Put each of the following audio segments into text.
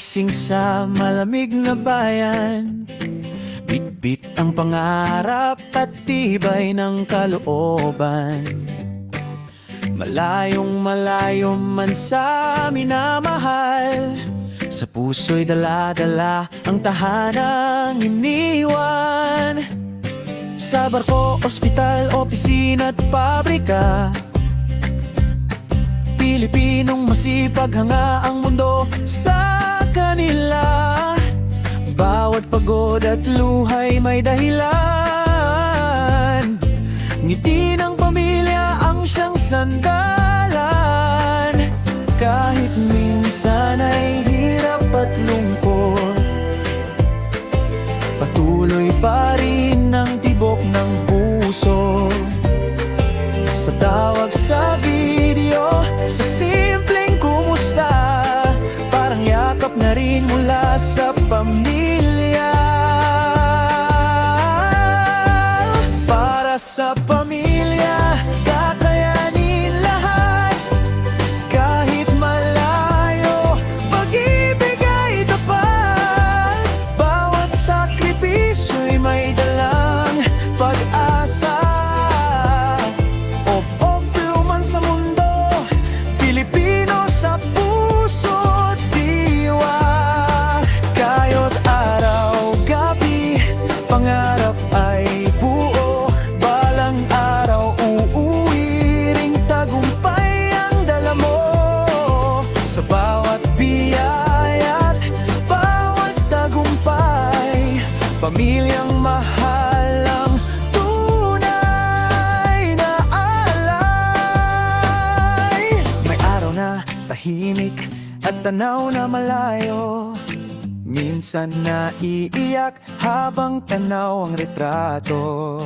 Gising sa malamig na bayan, bitbit ang pangarap at tibay ng kalooban. Malayong malayo man sa minamahal, sa puso'y dala-dala ang tahanang iniwan. Sa barko, ospital, opisina at pabrika, Pilipinong masipag, hanga ang mundo sa kanila. Bawat pagod at luhay may dahilan, ngiti ng pamilya ang siyang sandalan. Kahit minsan ay hirap at lungkot, patuloy pa rin ang tibok ng puso. Sa tawag sa video, sa simpleng kumusta, parang yakap na rin mula sa pamilya. Para sa pamilya, kakayanin lahat. Kahit malayo, pag-ibig ay tapat. Bawat sakripisyo'y may dalang pag-asa. O man sa mundo, Pilipino sa puso't diwa. Kayo't araw, gabi, pangarap ay buo. Balang araw, uuwi ring tagumpay ang dala mo. Sa bawat biyaya at bawat tagumpay, pamilyang mahal ang tunay na alay. May araw na tahimik at tanaw na malayo, minsan naiiyak habang tanaw ang retrato.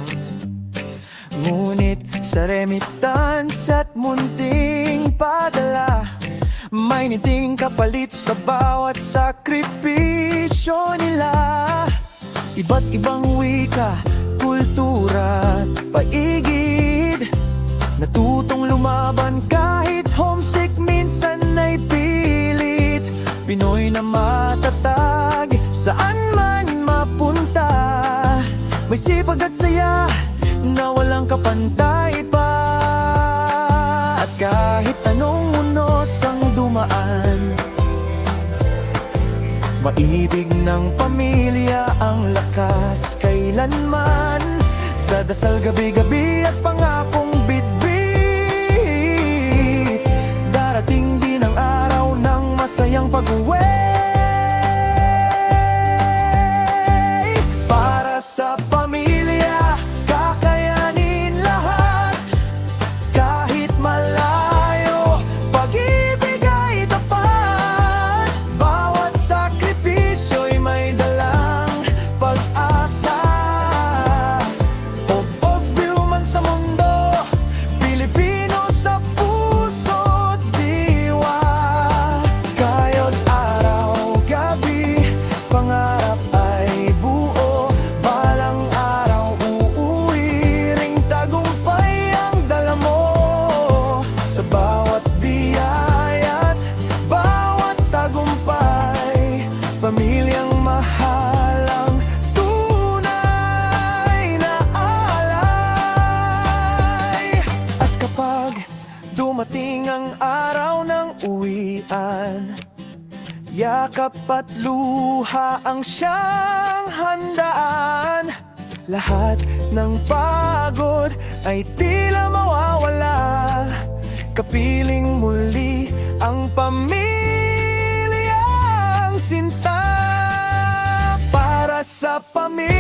Ngunit sa remittance at munting padala, may niting kapalit sa bawat sakripisyo nila. Iba't ibang wika, kultura at paigid, natutong lumaban kahit homesick, minsan ay pilit. Pinoy na matatag, saan man mapunta, may sipag at saya na walang kapantay pa. At kahit anong unos ang dumaan, maibig ng pamilya ang lakas kailanman. Sa dasal gabi-gabi at pangakong bitbit, darating din ang araw ng masayang pag-uwi. Para sa pamilya, kakayanin lahat. Kahit malayo, pag-ibig ay tapat. Bawat sakripisyo'y may dalang pag-asa. O man sa mundo, Pilipino sa puso't diwa. Kayo't araw, gabi, pangarap ay buo. Balang araw, uuwi ring tagumpay ang dala mo. Sa bawat biyaya't bawat tagumpay, pamilyang mahal ang tunay na alay. At kapag dumating ang araw ng uwian, yakap at luha ang siyang handaan. Lahat ng pagod ay tila mawawala, kapiling muli ang pamilyang sinta. Para sa pamilya,